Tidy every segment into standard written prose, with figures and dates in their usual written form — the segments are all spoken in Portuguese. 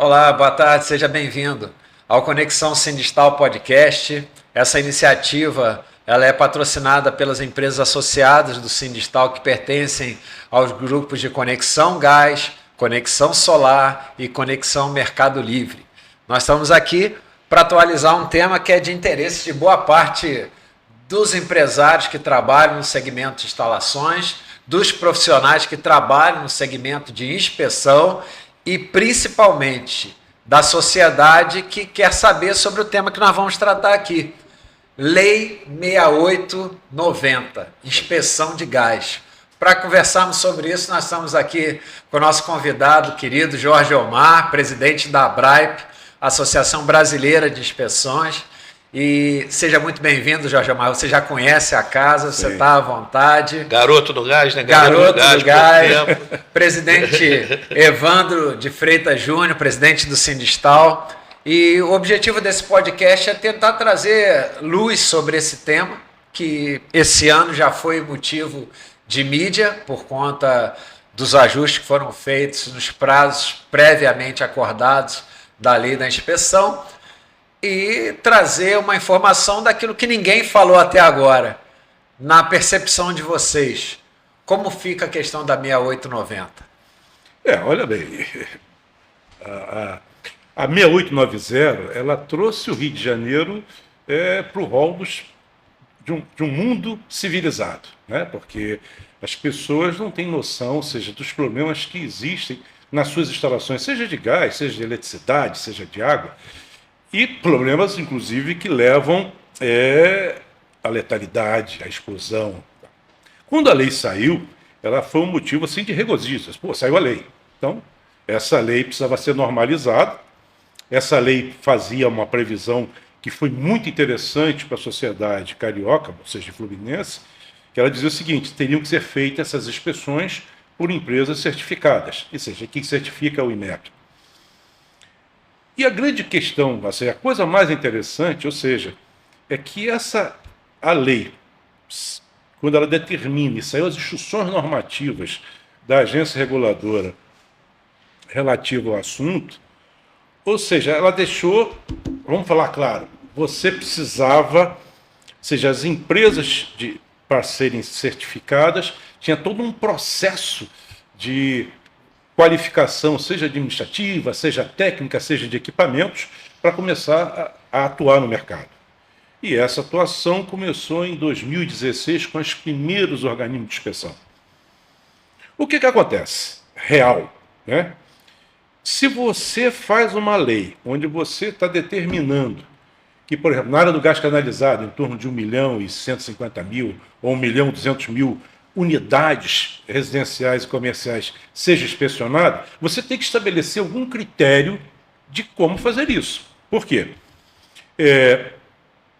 Olá, boa tarde, seja bem-vindo ao Conexão Sindistal Podcast. Essa iniciativa ela é patrocinada pelas empresas associadas do Sindistal que pertencem aos grupos de Conexão Gás, Conexão Solar e Conexão Mercado Livre. Nós estamos aqui para atualizar um tema que é de interesse de boa parte dos empresários que trabalham no segmento de instalações, dos profissionais que trabalham no segmento de inspeção e principalmente da sociedade que quer saber sobre o tema que nós vamos tratar aqui. Lei 6890, inspeção de gás. Para conversarmos sobre isso, nós estamos aqui com o nosso convidado querido Jorge Omar, presidente da ABRAIP, Associação Brasileira de Inspeções. E seja muito bem-vindo, Jorge Omar. Você já conhece a casa, você está à vontade. Garoto do gás, né? Garoto do gás. Presidente Evandro de Freitas Júnior, presidente do Sindistal. E o objetivo desse podcast é tentar trazer luz sobre esse tema, que esse ano já foi motivo de mídia, por conta dos ajustes que foram feitos nos prazos previamente acordados da lei da inspeção, e trazer uma informação daquilo que ninguém falou até agora. Na percepção de vocês, como fica a questão da 6890? Olha bem, a 6890, ela trouxe o Rio de Janeiro para o rol de um mundo civilizado, né? Porque as pessoas não têm noção, ou seja, dos problemas que existem nas suas instalações, seja de gás, seja de eletricidade, seja de água, e problemas, inclusive, que levam à letalidade, à explosão. Quando a lei saiu, ela foi um motivo assim, de regozijo. Pô, saiu a lei. Então, essa lei precisava ser normalizada. Essa lei fazia uma previsão que foi muito interessante para a sociedade carioca, ou seja, fluminense, que ela dizia o seguinte: teriam que ser feitas essas inspeções por empresas certificadas, ou seja, quem certifica é o INEP. E a grande questão, assim, a coisa mais interessante, ou seja, é que a lei, quando ela determina e saiu as instruções normativas da agência reguladora relativa ao assunto, ou seja, ela deixou, vamos falar claro, você precisava, ou seja, as empresas para serem certificadas, tinha todo um processo de qualificação, seja administrativa, seja técnica, seja de equipamentos, para começar a atuar no mercado. E essa atuação começou em 2016 com os primeiros organismos de inspeção. O que acontece? Real, né? Se você faz uma lei onde você está determinando que, por exemplo, na área do gás canalizado, em torno de 1.150.000 ou 1.200.000 unidades residenciais e comerciais seja inspecionado, você tem que estabelecer algum critério de como fazer isso. Por quê?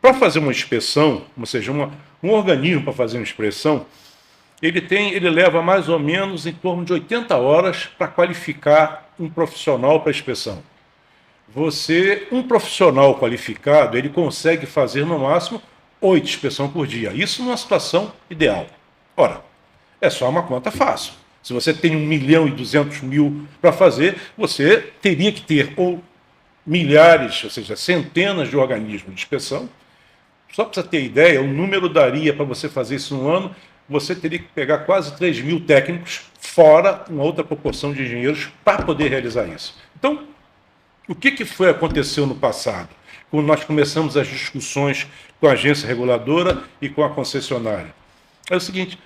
Para fazer uma inspeção, ou seja, um organismo para fazer uma inspeção, ele leva mais ou menos em torno de 80 horas para qualificar um profissional para a inspeção. Um profissional qualificado, ele consegue fazer no máximo 8 inspeções por dia. Isso numa situação ideal. Ora, é só uma conta fácil. Se você tem 1.200.000 para fazer, você teria que ter ou milhares, ou seja, centenas de organismos de inspeção. Só para você ter ideia, o número daria para você fazer isso no ano, você teria que pegar quase 3.000 técnicos, fora uma outra proporção de engenheiros, para poder realizar isso. Então, o que aconteceu no passado? Quando nós começamos as discussões com a agência reguladora e com a concessionária. É o seguinte,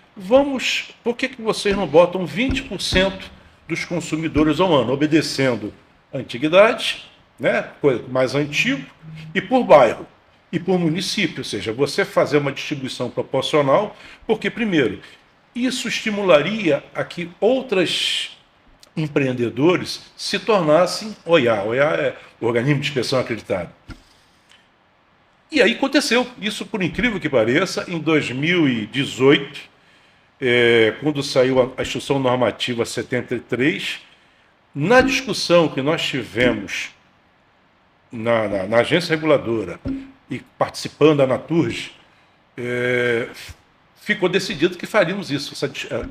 por que vocês não botam 20% dos consumidores ao ano, obedecendo a antiguidade, né, coisa mais antigo, e por bairro, e por município, ou seja, você fazer uma distribuição proporcional, porque, primeiro, isso estimularia a que outros empreendedores se tornassem OIA. OIA é Organismo de Inspeção Acreditado. E aí aconteceu, isso por incrível que pareça, em 2018, quando saiu a Instrução Normativa 73, na discussão que nós tivemos na agência reguladora e participando da Naturge, ficou decidido que faríamos isso.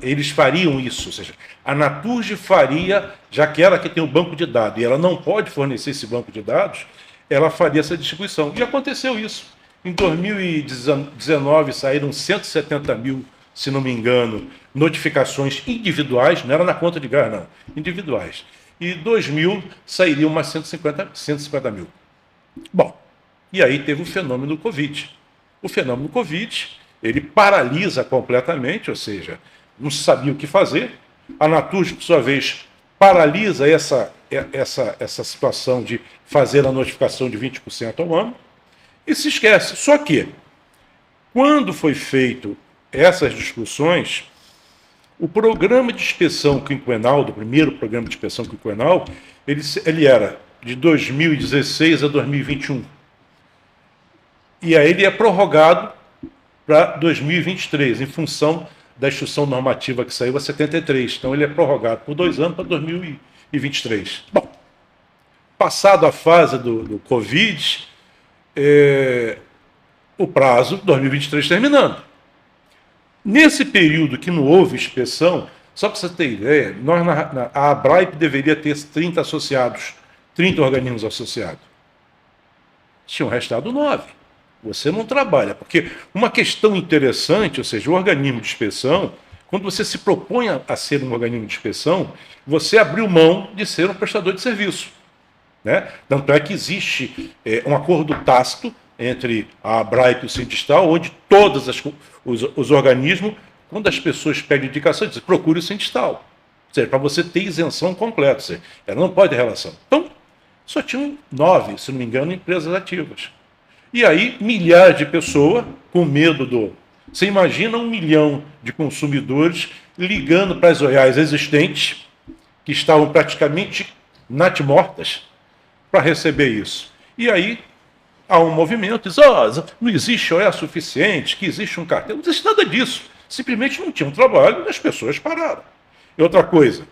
Eles fariam isso, ou seja, a Naturgy faria, já que ela que tem o banco de dados e ela não pode fornecer esse banco de dados, ela faria essa distribuição. E aconteceu isso. Em 2019 saíram 170 mil, se não me engano, notificações individuais, não era na conta de gás, não, individuais. E 2000 sairiam mais 150 mil. Bom, e aí teve o fenômeno do Covid. O fenômeno do Covid, ele paralisa completamente, ou seja, não se sabia o que fazer. A Naturgy, por sua vez, paralisa essa situação de fazer a notificação de 20% ao ano e se esquece. Só que, quando foi feito essas discussões, o programa de inspeção quinquenal, do primeiro programa de inspeção quinquenal, ele era de 2016 a 2021. E aí ele é prorrogado para 2023, em função da instrução normativa que saiu a 73. Então ele é prorrogado por 2 anos para 2023. Bom, passado a fase do Covid, o prazo 2023 terminando. Nesse período que não houve inspeção, só para você ter ideia, a ABRAIP deveria ter 30 associados, 30 organismos associados. Tinham restado 9. Você não trabalha, porque uma questão interessante, ou seja, o organismo de inspeção, quando você se propõe a ser um organismo de inspeção, você abriu mão de ser um prestador de serviço. Né? Tanto é que existe um acordo tácito entre a ABRAIP e o Sindistal, onde todos os organismos, quando as pessoas pedem indicação, dizem, procure o Sindistal. Ou seja, para você ter isenção completa. Ou seja, ela não pode ter relação. Então, só tinham 9, se não me engano, empresas ativas. E aí, milhares de pessoas com medo do... Você imagina 1 milhão de consumidores ligando para as OIAs existentes, que estavam praticamente natimortas, para receber isso. E aí, há um movimento, diz, não existe OIA suficiente, que existe um cartel. Não existe nada disso. Simplesmente não tinha um trabalho e as pessoas pararam. E outra coisa,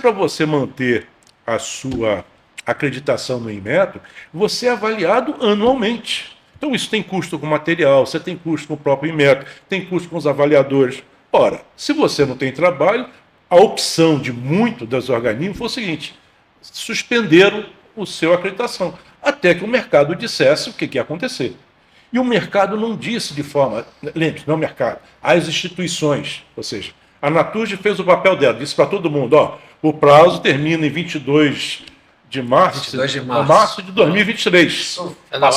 para você manter a sua acreditação no Inmetro, você é avaliado anualmente. Então isso tem custo com material, você tem custo com o próprio Inmetro, tem custo com os avaliadores. Ora, se você não tem trabalho, a opção de muito dos organismos foi o seguinte, suspenderam o seu acreditação, até que o mercado dissesse o que ia acontecer. E o mercado não disse de forma... Lembre-se, não é o mercado, as instituições, ou seja, a Naturgy fez o papel dela, disse para todo mundo, o prazo termina em 22 de março de 2023. A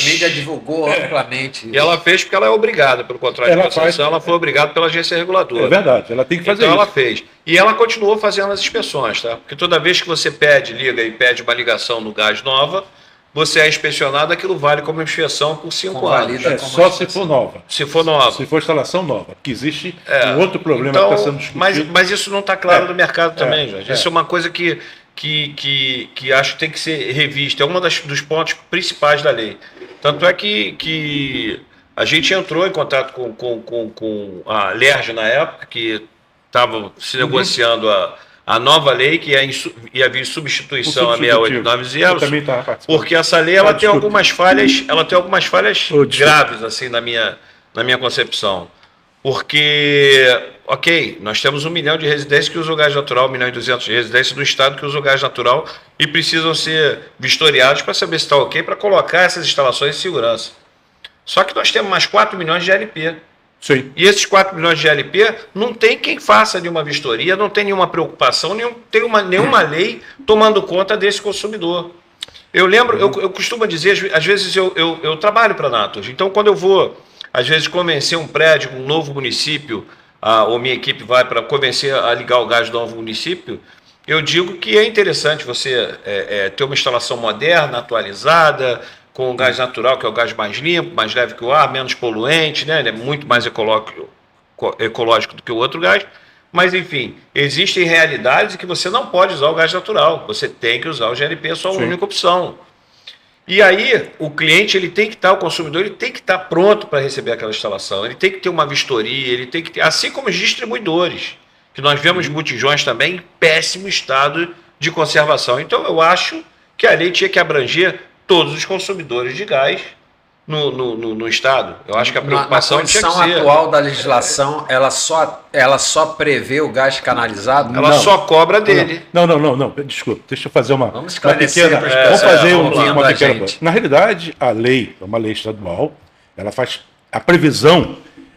mídia divulgou amplamente. E ela fez porque ela é obrigada pelo contrato de concessão, ela foi obrigada pela agência reguladora. É verdade, ela tem que fazer então isso. Ela fez. E ela continuou fazendo as inspeções, tá? Porque toda vez que você liga e pede uma ligação no gás nova, você é inspecionado, aquilo vale como inspeção por 5 anos. Só se for nova. Se for nova. Se for instalação nova. Porque existe um outro problema então, que está sendo discutido. Mas isso não está claro no mercado também, gente. Isso é uma coisa que acho que tem que ser revista. É um dos pontos principais da lei. Tanto é que a gente entrou em contato com a LERJ na época, que estava se negociando a nova lei, que ia vir substituição a 6890, porque essa lei ela tem algumas falhas, graves assim na minha concepção. Porque, ok, nós temos 1 milhão de residências que usam gás natural, 1 milhão e 200 de residências do Estado que usam gás natural e precisam ser vistoriados para saber se está ok, para colocar essas instalações em segurança. Só que nós temos mais 4 milhões de GLP. Sim. E esses 4 milhões de GLP não tem quem faça nenhuma vistoria, não tem nenhuma preocupação, nenhuma lei tomando conta desse consumidor. Eu lembro, eu costumo dizer, às vezes eu trabalho para a Naturgy, então quando eu vou, às vezes, convencer um prédio, um novo município, ou minha equipe vai para convencer a ligar o gás do novo município, eu digo que é interessante você ter uma instalação moderna, atualizada, com o gás natural, que é o gás mais limpo, mais leve que o ar, menos poluente, né? Ele é muito mais ecológico do que o outro gás. Mas, enfim, existem realidades em que você não pode usar o gás natural. Você tem que usar o GLP, é só uma única opção. E aí, o cliente, ele tem que estar, o consumidor, ele tem que estar pronto para receber aquela instalação. Ele tem que ter uma vistoria, ele tem que ter, assim como os distribuidores, que nós vemos botijões também em péssimo estado de conservação. Então, eu acho que a lei tinha que abranger todos os consumidores de gás no Estado. Eu acho que a preocupação na tinha que condição ser. atual da legislação, ela só prevê o gás canalizado? Ela só cobra dele. Não. Desculpa, deixa eu fazer uma esclarecer pequena. para as Vamos pessoas fazer que estão ouvindo uma a pequena. gente. Na realidade, a lei é uma lei estadual, ela faz. A previsão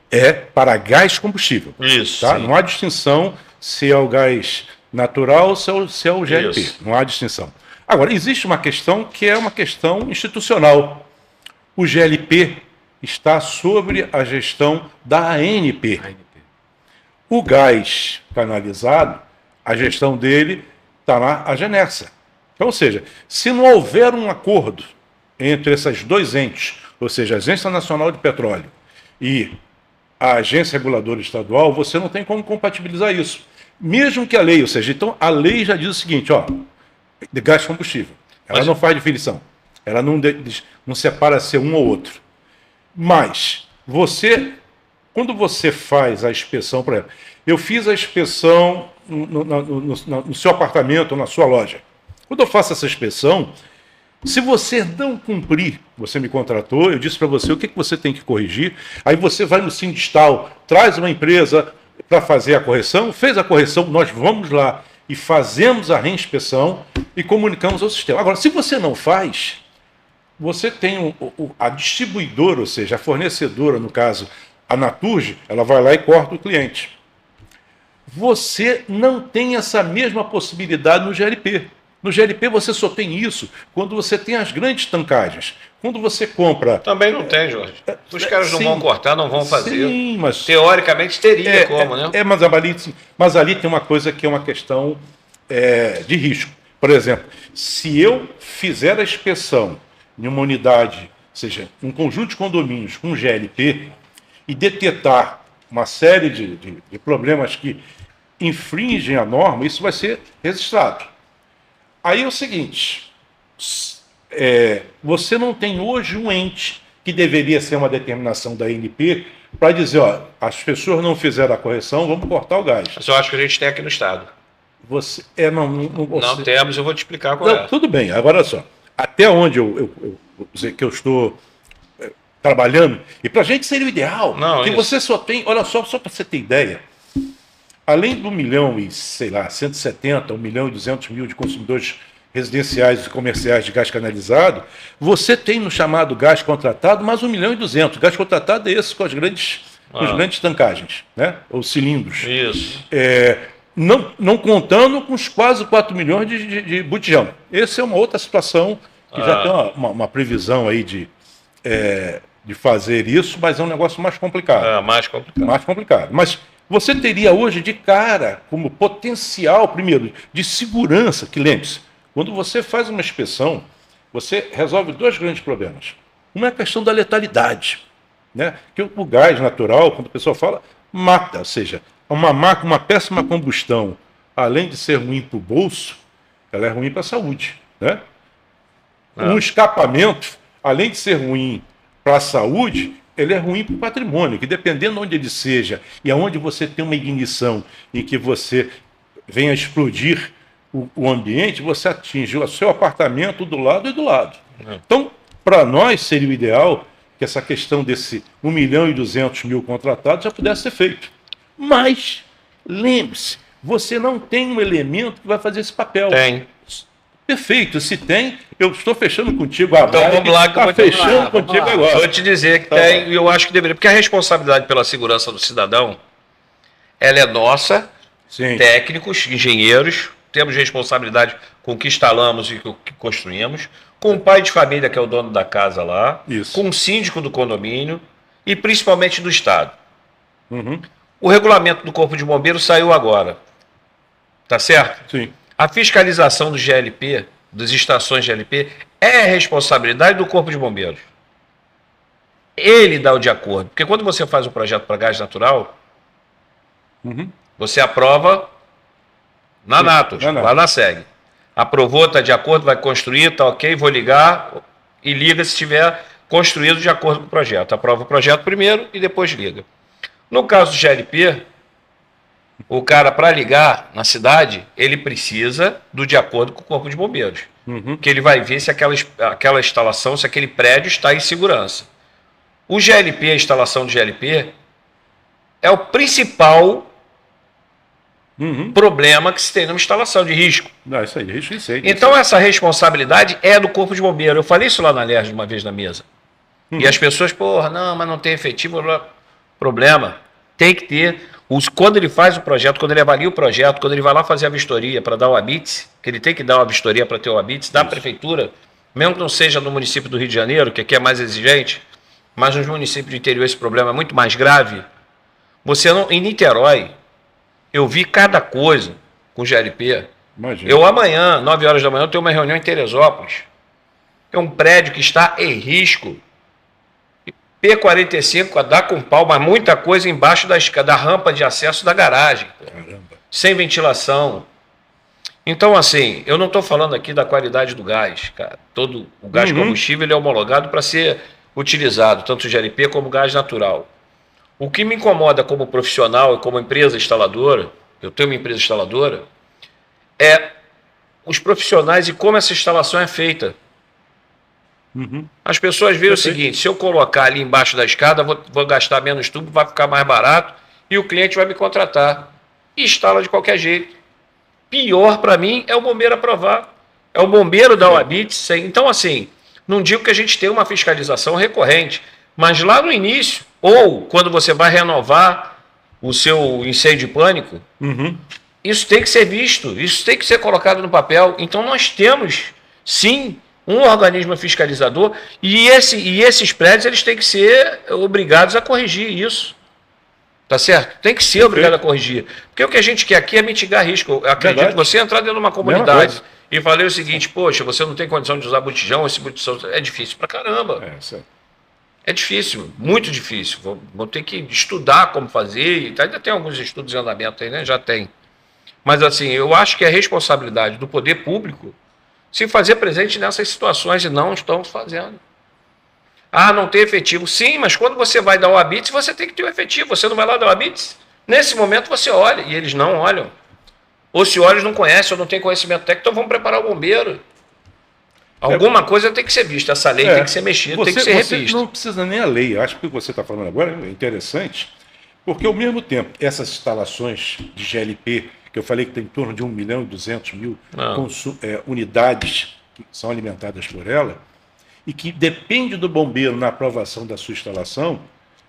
é para gás combustível. Isso. Tá? Sim. Não há distinção se é o gás natural ou se é o GLP. Isso. Não há distinção. Agora, existe uma questão que é uma questão institucional. O GLP está sobre a gestão da ANP. O gás canalizado, a gestão dele está na Agenersa. Então, ou seja, se não houver um acordo entre esses dois entes, ou seja, a Agência Nacional de Petróleo e a Agência Reguladora Estadual, você não tem como compatibilizar isso. Mesmo que a lei, ou seja, então a lei já diz o seguinte, ó, de gás combustível. Ela não faz definição. Ela não separa ser um ou outro. Mas, quando você faz a inspeção, por exemplo, eu fiz a inspeção no seu apartamento ou na sua loja. Quando eu faço essa inspeção, se você não cumprir, você me contratou, eu disse para você o que você tem que corrigir, aí você vai no Sindistal, traz uma empresa para fazer a correção, fez a correção, nós vamos lá e fazemos a reinspeção e comunicamos ao sistema. Agora, se você não faz, você tem a distribuidora, ou seja, a fornecedora, no caso, a Naturgy, ela vai lá e corta o cliente. Você não tem essa mesma possibilidade no GLP. No GLP você só tem isso quando você tem as grandes tancagens. Quando você compra... Também não tem, Jorge. Os caras não vão cortar, não vão fazer. Sim, mas... Teoricamente teria como, né? Mas ali tem uma coisa que é uma questão de risco. Por exemplo, se eu fizer a inspeção em uma unidade, ou seja, um conjunto de condomínios com GLP, e detectar uma série de problemas que infringem a norma, isso vai ser registrado. Aí é o seguinte, você não tem hoje um ente que deveria ser uma determinação da ANP para dizer, ó, as pessoas não fizeram a correção, vamos cortar o gás. Mas eu acho que a gente tem aqui no Estado. Não temos, eu vou te explicar qual é. Tudo bem, agora só. Até onde eu estou trabalhando, e para a gente seria o ideal, que você só tem, olha só para você ter ideia, além do 1 milhão e, 170, 1 milhão e 200 mil de consumidores residenciais e comerciais de gás canalizado, você tem no chamado gás contratado mais 1 milhão e 200. Gás contratado é esse com as grandes tancagens, né? Ou cilindros. Isso. Não contando com os quase 4 milhões de botijão. Essa é uma outra situação que já tem uma previsão aí de fazer isso, mas é um negócio mais complicado. Mais complicado. Mais complicado. Mas você teria hoje de cara como potencial, primeiro, de segurança, que lembre-se, quando você faz uma inspeção, você resolve dois grandes problemas. Uma é a questão da letalidade, né? Que o gás natural, quando a pessoa fala, mata, ou seja, uma péssima combustão, além de ser ruim para o bolso, ela é ruim para a saúde, né? Um escapamento, além de ser ruim para a saúde, ele é ruim para o patrimônio, que dependendo de onde ele seja e aonde você tem uma ignição em que você venha explodir o ambiente, você atinge o seu apartamento do lado e do lado. Então, para nós seria o ideal que essa questão desse 1 milhão e 200 mil contratados já pudesse ser feito. Mas, lembre-se, você não tem um elemento que vai fazer esse papel. Tem. Perfeito, se tem, eu estou fechando contigo agora. Então vamos lá que eu vou fechando contigo agora. Vou te dizer que tem, e eu acho que deveria, porque a responsabilidade pela segurança do cidadão, ela é nossa, Sim. Técnicos, engenheiros, temos responsabilidade com o que instalamos e com o que construímos, com o pai de família, que é o dono da casa lá, Isso. com o síndico do condomínio e principalmente do Estado. Uhum. O regulamento do Corpo de Bombeiros saiu agora, tá certo? Sim. A fiscalização do GLP, das estações GLP, é responsabilidade do Corpo de Bombeiros. Ele dá o de acordo. Porque quando você faz um projeto para gás natural, você aprova na Natos, lá na SEG. Aprovou, está de acordo, vai construir, está ok, vou ligar e liga se estiver construído de acordo com o projeto. Aprova o projeto primeiro e depois liga. No caso do GLP, o cara, para ligar na cidade, ele precisa do de acordo com o Corpo de Bombeiros. Que ele vai ver se aquela instalação, se aquele prédio está em segurança. O GLP, a instalação de GLP, é o principal problema que se tem numa instalação de risco. Não, isso aí, risco de incêndio. Então essa responsabilidade é do Corpo de Bombeiro. Eu falei isso lá na LERJ uma vez na mesa. E as pessoas, porra, não, mas não tem efetivo. Problema. Tem que ter. Quando ele faz o projeto, quando ele avalia o projeto, quando ele vai lá fazer a vistoria para dar o habite, que ele tem que dar uma vistoria para ter o habite, da prefeitura, mesmo que não seja no município do Rio de Janeiro, que aqui é mais exigente, mas nos municípios do interior esse problema é muito mais grave. Você não, em Niterói, eu vi cada coisa com GLP. Imagina. Eu amanhã, 9 horas da manhã, eu tenho uma reunião em Teresópolis. É um prédio que está em risco. P45 a dar com pau, mas muita coisa embaixo da rampa de acesso da garagem. Caramba. Sem ventilação. Então, assim, eu não estou falando aqui da qualidade do gás, cara. Todo o gás combustível ele é homologado para ser utilizado, tanto GLP como gás natural. O que me incomoda como profissional e como empresa instaladora, eu tenho uma empresa instaladora, é os profissionais e como essa instalação é feita. As pessoas veem o seguinte: se eu colocar ali embaixo da escada, vou gastar menos tubo, vai ficar mais barato e o cliente vai me contratar. E instala de qualquer jeito. Pior para mim é o bombeiro aprovar. É o bombeiro dar o habite. Então, assim, não digo que a gente tenha uma fiscalização recorrente, mas lá no início, ou quando você vai renovar o seu incêndio de pânico, isso tem que ser visto, isso tem que ser colocado no papel. Então, nós temos, sim, um organismo fiscalizador e esses prédios eles têm que ser obrigados a corrigir isso. Tá certo? Tem que ser obrigado a corrigir. Porque o que a gente quer aqui é mitigar risco. Eu acredito que você entrar dentro de uma comunidade e falei o seguinte: poxa, você não tem condição de usar botijão, esse botijão é difícil pra caramba. É difícil, muito difícil. Vou ter que estudar como fazer. Ainda tem alguns estudos em andamento aí, né? Já tem. Mas assim, eu acho que é responsabilidade do poder público se fazer presente nessas situações e não estamos fazendo. Ah, não tem efetivo. Sim, mas quando você vai dar o habite, você tem que ter o efetivo. Você não vai lá dar o habite? Nesse momento você olha, e eles não olham. Ou se olham, eles não conhecem, ou não tem conhecimento técnico, então vamos preparar o bombeiro. Alguma coisa tem que ser vista. Essa lei tem que ser mexida, tem que ser revista. Não precisa nem a lei. Eu acho que o que você está falando agora é interessante, porque ao mesmo tempo, essas instalações de GLP, que eu falei que tem em torno de 1.200.000 unidades que são alimentadas por ela, e que depende do bombeiro na aprovação da sua instalação,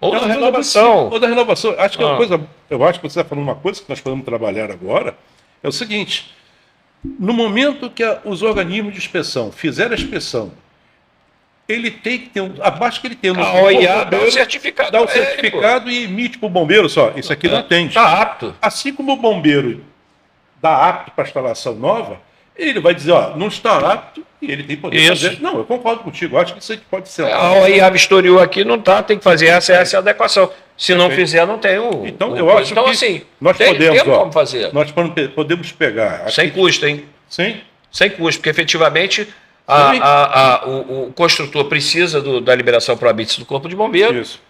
ou da renovação. Ou da renovação. Acho que é uma coisa, eu acho que você está falando uma coisa que nós podemos trabalhar agora, é o seguinte: no momento que os organismos de inspeção fizeram a inspeção, ele tem que ter abaixo que ele tem a OIA dá o certificado. Dá o certificado e emite para o bombeiro só. Isso aqui não atende. Está apto. Assim como o bombeiro dá apto para a instalação nova, ele vai dizer, ó, não está apto e ele tem poder fazer. Não, eu concordo contigo, acho que isso aqui pode ser. A OIA vistoriou aqui, não está, tem que fazer essa adequação. Se não fizer, não tem o... Então, eu acho que assim, nós podemos, como fazer. Nós podemos pegar... Sem custo, hein? Sim. Sem custo, porque efetivamente o construtor precisa da liberação para o habite do Corpo de Bombeiro. Isso.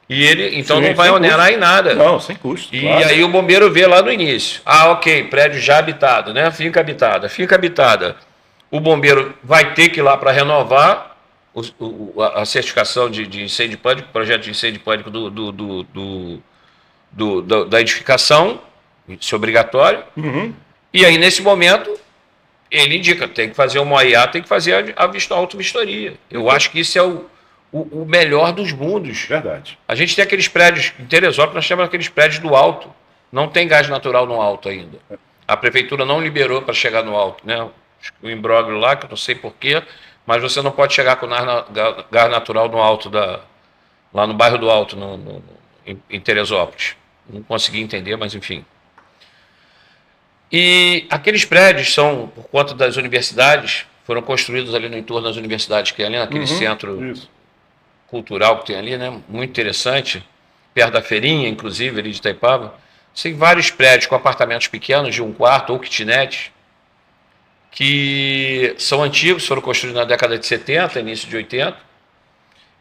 E ele, então, não vai onerar em nada. Não, sem custo. E aí o bombeiro vê lá no início. Ah, ok, prédio já habitado, né? Finca habitada. O bombeiro vai ter que ir lá para renovar a certificação de incêndio de pânico, projeto de incêndio de pânico da edificação, isso é obrigatório. E aí, nesse momento, ele indica, tem que fazer uma OIA, tem que fazer a auto-vistoria. Eu acho que isso é o melhor dos mundos. Verdade. A gente tem aqueles prédios, em Teresópolis, nós temos aqueles prédios do alto. Não tem gás natural no alto ainda. A prefeitura não liberou para chegar no alto, né? O imbróglio lá, que eu não sei porquê, mas você não pode chegar com gás natural no alto, lá no bairro do Alto, em Teresópolis. Não consegui entender, mas enfim. E aqueles prédios são, por conta das universidades, foram construídos ali no entorno das universidades, que é ali naquele centro cultural que tem ali, né? Muito interessante, perto da feirinha, inclusive, ali de Itaipava. Tem vários prédios com apartamentos pequenos, de um quarto ou kitnet, que são antigos, foram construídos na década de 70, início de 80.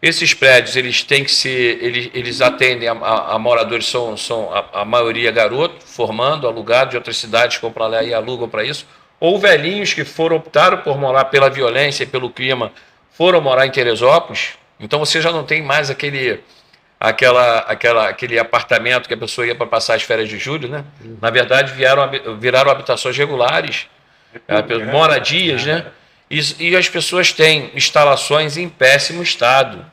Esses prédios, eles têm que ser, eles atendem a moradores, são a maioria garoto, formando, alugado de outras cidades, compram lá e alugam para isso, ou velhinhos que optaram por morar pela violência e pelo clima, foram morar em Teresópolis, Então você já não tem mais aquele apartamento que a pessoa ia para passar as férias de julho, né? Na verdade, viraram habitações regulares, moradias, né? E as pessoas têm instalações em péssimo estado.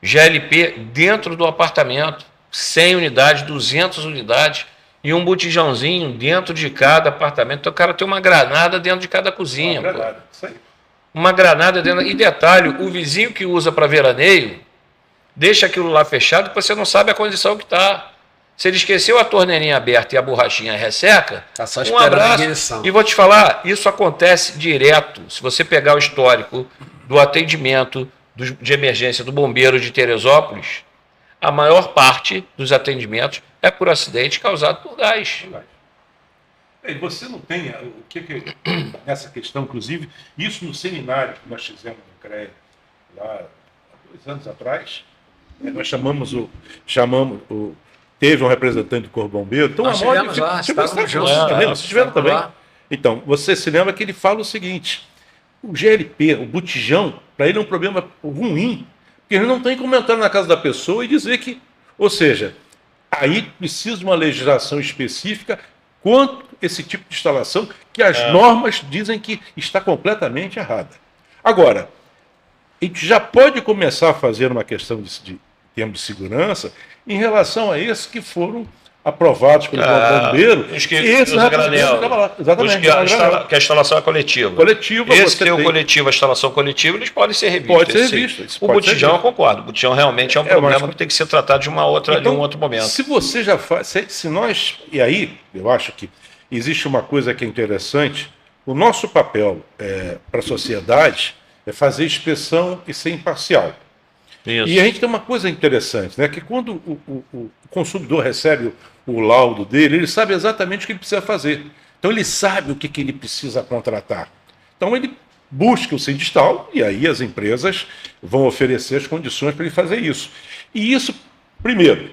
GLP dentro do apartamento, 100 unidades, 200 unidades, e um botijãozinho dentro de cada apartamento. Então o cara tem uma granada dentro de cada cozinha. Uma granada, isso aí. Uma granada dentro. E detalhe, o vizinho que usa para veraneio, deixa aquilo lá fechado, porque você não sabe a condição que está. Se ele esqueceu a torneirinha aberta e a borrachinha resseca, um abraço. E vou te falar, isso acontece direto. Se você pegar o histórico do atendimento de emergência do bombeiro de Teresópolis, a maior parte dos atendimentos é por acidente causado por gás. E você não tem o que nessa questão, inclusive, isso no seminário que nós fizemos no CREA lá há 2 anos atrás, nós teve um representante do Corpo Bombeiro. Então, nós tivemos lá, estávamos juntos. Vocês tiveram também? Lá. Então, você se lembra que ele fala o seguinte: o GLP, o botijão, para ele é um problema ruim, porque ele não tem como entrar na casa da pessoa e dizer que... Ou seja, aí precisa de uma legislação específica quanto esse tipo de instalação, que as normas dizem que está completamente errada. Agora, a gente já pode começar a fazer uma questão de termos de segurança em relação a esses que foram aprovados pelo bombeiro. Os que usam granel. Exatamente. Que a instalação é coletiva. Esse tem o coletivo, a instalação coletiva, eles podem ser revistos. Pode ser revisto. O botijão, eu concordo. O botijão realmente é um problema que tem que ser tratado de então, um outro momento. Se você já faz... Se nós... E aí, eu acho que existe uma coisa que é interessante. O nosso papel para a sociedade é fazer inspeção e ser imparcial. Isso. E a gente tem uma coisa interessante, né? Que quando o consumidor recebe o laudo dele, ele sabe exatamente o que ele precisa fazer. Então ele sabe o que ele precisa contratar. Então ele busca o Sindistal e aí as empresas vão oferecer as condições para ele fazer isso. E isso, primeiro,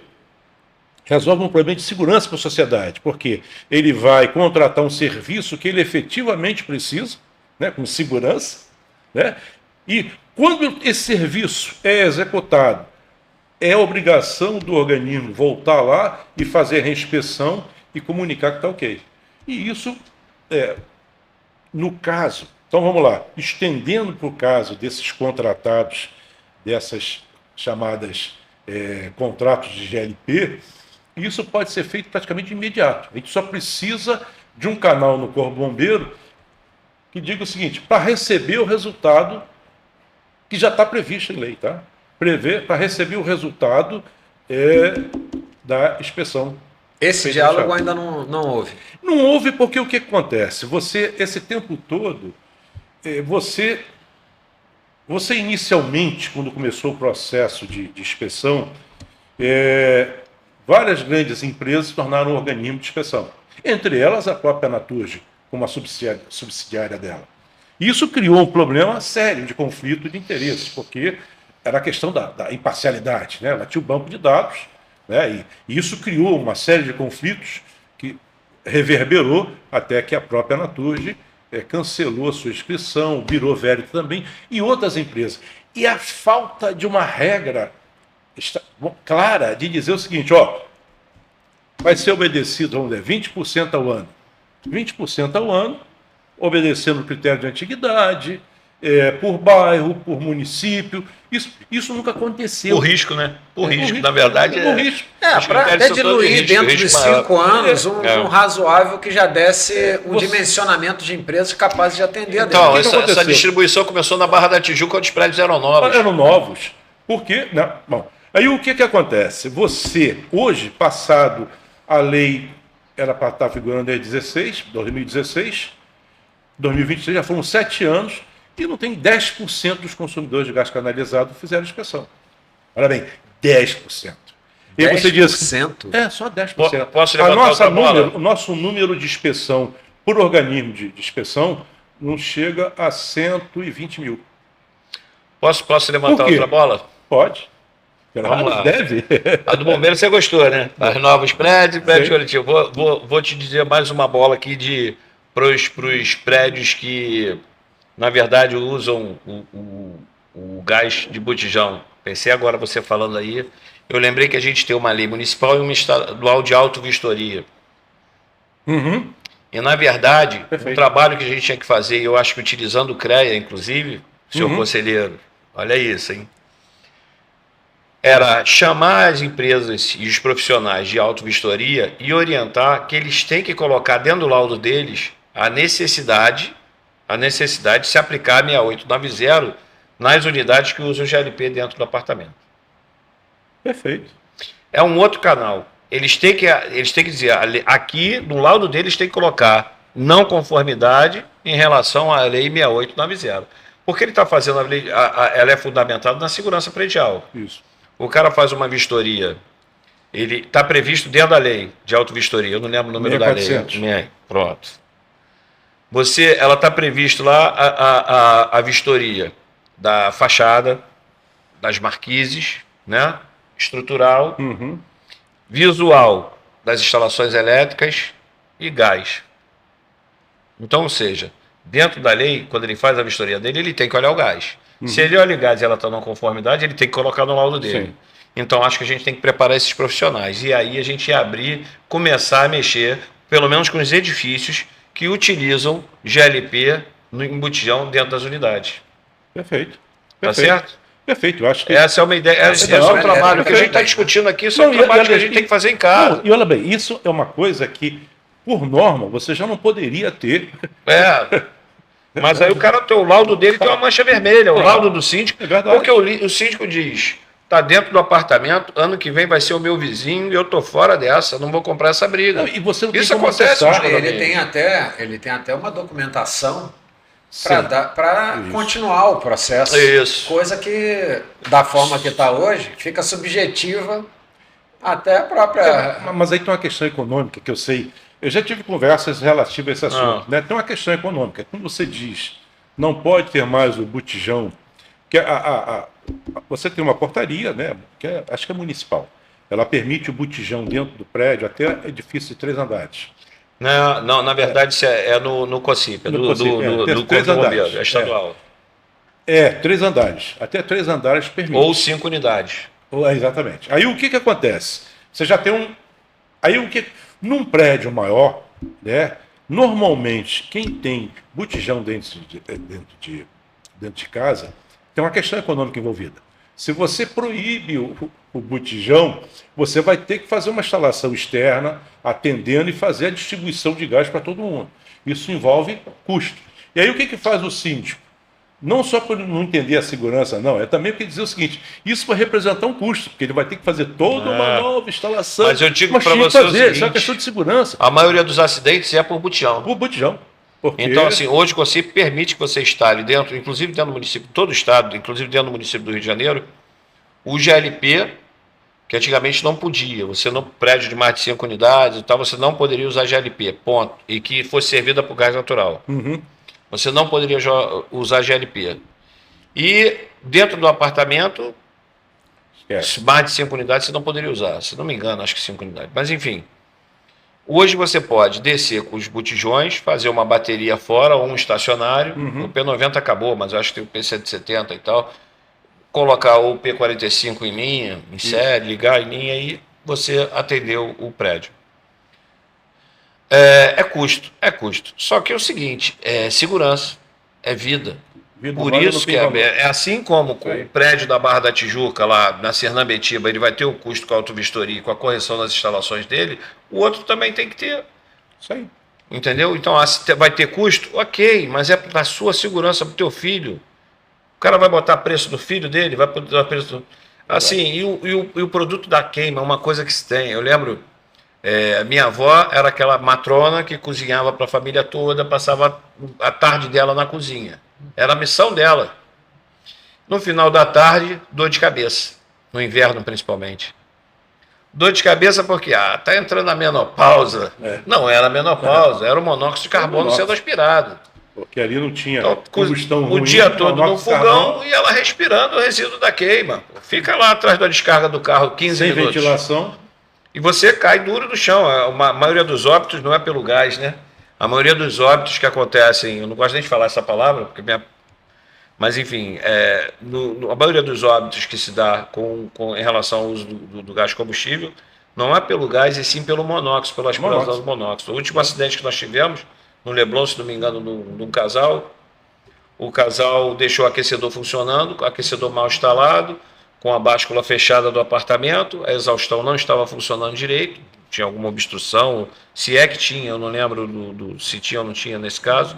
resolve um problema de segurança para a sociedade, porque ele vai contratar um serviço que ele efetivamente precisa, né, com segurança, né? E quando esse serviço é executado, é obrigação do organismo voltar lá e fazer a reinspeção e comunicar que está ok. E isso, no caso, então vamos lá, estendendo para o caso desses contratados, dessas chamadas contratos de GLP, isso pode ser feito praticamente imediato. A gente só precisa de um canal no Corpo Bombeiro que diga o seguinte: para receber o resultado que já está previsto em lei, tá? Para receber o resultado da inspeção. Esse diálogo ainda não houve. Não houve porque o que acontece? Você, esse tempo todo, você inicialmente, quando começou o processo de inspeção, várias grandes empresas se tornaram um organismo de inspeção. Entre elas, a própria Naturgy, como a subsidiária dela. Isso criou um problema sério de conflito de interesses, porque era a questão da imparcialidade, né? Ela tinha o banco de dados, né? E isso criou uma série de conflitos que reverberou até que a própria Naturgy cancelou a sua inscrição, virou Verity também, e outras empresas. E a falta de uma regra clara de dizer o seguinte: vai ser obedecido, vamos dizer, 20% ao ano. 20% ao ano, obedecendo o critério de antiguidade, por bairro, por município. Isso nunca aconteceu. Por risco, né? Por risco, na verdade. Por risco. Para até diluir dentro dos 5 anos um razoável que já desse um dimensionamento de empresas capazes de atender a Então, essa distribuição começou na Barra da Tijuca, quando os prédios eram novos. Eram novos. Por quê? Não. Bom, aí o que acontece? Você, hoje, passado a lei, era para estar figurando em 2016, 2023 já foram 7 anos e não tem 10% dos consumidores de gás canalizado que fizeram inspeção. Olha bem, 10%. E aí você diz, só 10%. Posso levantar o nosso número de inspeção por organismo de inspeção não chega a 120 mil. Posso levantar outra bola? Pode. Vamos lá. Deve. A do bombeiro você gostou, né? As novos prédios coletivos. Vou te dizer mais uma bola aqui para os prédios que, na verdade, usam o gás de botijão Pensei agora você falando aí. Eu lembrei que a gente tem uma lei municipal e uma estadual de auto-vistoria. Uhum. E, na verdade, Perfeito. o trabalho que a gente tinha que fazer, eu acho que utilizando o CREA, inclusive, senhor conselheiro, olha isso, hein? Era chamar as empresas e os profissionais de auto-vistoria e orientar que eles têm que colocar dentro do laudo deles a necessidade de se aplicar a 6890 nas unidades que usam o GLP dentro do apartamento. Perfeito. É um outro canal. Eles têm que dizer, aqui no laudo deles tem que colocar não conformidade em relação à lei 6890. Porque ele está fazendo a lei, ela é fundamentada na segurança predial. Isso. O cara faz uma vistoria, ele está previsto dentro da lei de auto-vistoria, eu não lembro o número da lei. 6400. Pronto. Ela está previsto lá a vistoria da fachada, das marquises, né? Estrutural, Uhum. visual das instalações elétricas e gás. Então, ou seja, dentro da lei, quando ele faz a vistoria dele, ele tem que olhar o gás. Se ele olha o gás e ela está numa conformidade, ele tem que colocar no laudo dele. Sim. Então, acho que a gente tem que preparar esses profissionais. E aí a gente ia começar a mexer, pelo menos com os edifícios que utilizam GLP em botijão dentro das unidades. Perfeito. Tá certo? Perfeito. Eu acho que Essa é uma ideia, esse é um trabalho que a gente está discutindo aqui, são trabalhos que a gente tem que fazer em casa. Não, e olha bem, isso é uma coisa que, por norma, você já não poderia ter. Mas aí o cara, o laudo dele tem uma mancha vermelha, o laudo do síndico, É verdade. porque o síndico diz, está dentro do apartamento, ano que vem vai ser o meu vizinho e eu tô fora dessa, não vou comprar essa briga. Não, e você não tem Isso como acontece acessar. nos Ele tem até uma documentação para Isso. continuar o processo. Isso. Coisa que, da forma que está hoje, fica subjetiva até a própria. Mas aí tem uma questão econômica que eu sei. Eu já tive conversas relativas a esse assunto. Ah. Né? Tem uma questão econômica. Quando você diz não pode ter mais o botijão, que você tem uma portaria, né? Acho que é municipal. Ela permite o botijão dentro do prédio até edifício de 3 andares. Não, na verdade isso é no COCIP, No COCIP, do três Corpo de andares. Bombeiros, é estadual. 3 andares. Até 3 andares permite. Ou 5 unidades. Exatamente. Aí o que acontece? Você já tem um. Aí o que. Num prédio maior, né? Normalmente, quem tem botijão dentro de casa, tem uma questão econômica envolvida. Se você proíbe o botijão, você vai ter que fazer uma instalação externa, atendendo e fazer a distribuição de gás para todo mundo. Isso envolve custo. E aí o que faz o síndico? Não só por não entender a segurança, não, é também porque dizer o seguinte, isso vai representar um custo, porque ele vai ter que fazer toda uma nova instalação. Mas eu digo para você o seguinte, isso é uma questão de segurança. A maioria dos acidentes é por botijão. Por botijão. Porque... Então, assim, hoje o COCIP permite que você instale dentro, inclusive dentro do município, todo o estado, inclusive dentro do município do Rio de Janeiro, o GLP, que antigamente não podia. Você não, prédio de mais de 5 unidades e tal, você não poderia usar GLP, ponto. E que fosse servida por gás natural. Uhum. Você não poderia usar GLP. E dentro do apartamento, mais de 5 unidades você não poderia usar. Se não me engano, acho que 5 unidades. Mas enfim, hoje você pode descer com os botijões, fazer uma bateria fora ou um estacionário. O P90 acabou, mas eu acho que tem o P170 e tal. Colocar o P45 em linha, em série, ligar em linha e você atendeu o prédio. É custo. Só que é o seguinte, é segurança, é vida. Por isso que é assim como com o prédio da Barra da Tijuca, lá na Sernambetiba, ele vai ter o custo com a autovistoria e com a correção das instalações dele, o outro também tem que ter. Isso aí. Entendeu? Então, vai ter custo? Ok, mas é para a sua segurança, para o teu filho. O cara vai botar preço do filho dele, vai botar preço do... Assim, e o produto da queima é uma coisa que se tem. Eu lembro... minha avó era aquela matrona que cozinhava para a família toda, passava a tarde dela na cozinha. Era a missão dela. No final da tarde, dor de cabeça. No inverno, principalmente. Dor de cabeça porque, tá entrando a menopausa. Não era menopausa, era o monóxido de carbono sendo aspirado. Porque ali não tinha Então, combustão ruim. o dia todo no fogão carbono, e ela respirando o resíduo da queima. Fica lá atrás da descarga do carro 15 sem minutos. ventilação. E você cai duro no chão. A maioria dos óbitos não é pelo gás, né? A maioria dos óbitos que acontecem, eu não gosto nem de falar essa palavra, porque Mas, enfim, a maioria dos óbitos que se dá em relação ao uso do gás combustível não é pelo gás, e sim pelo monóxido, pela explosão do monóxido. O último acidente que nós tivemos, no Leblon, se não me engano, num casal, o casal deixou o aquecedor funcionando, o aquecedor mal instalado, com a báscula fechada do apartamento, a exaustão não estava funcionando direito, tinha alguma obstrução, se é que tinha, eu não lembro se tinha ou não tinha nesse caso,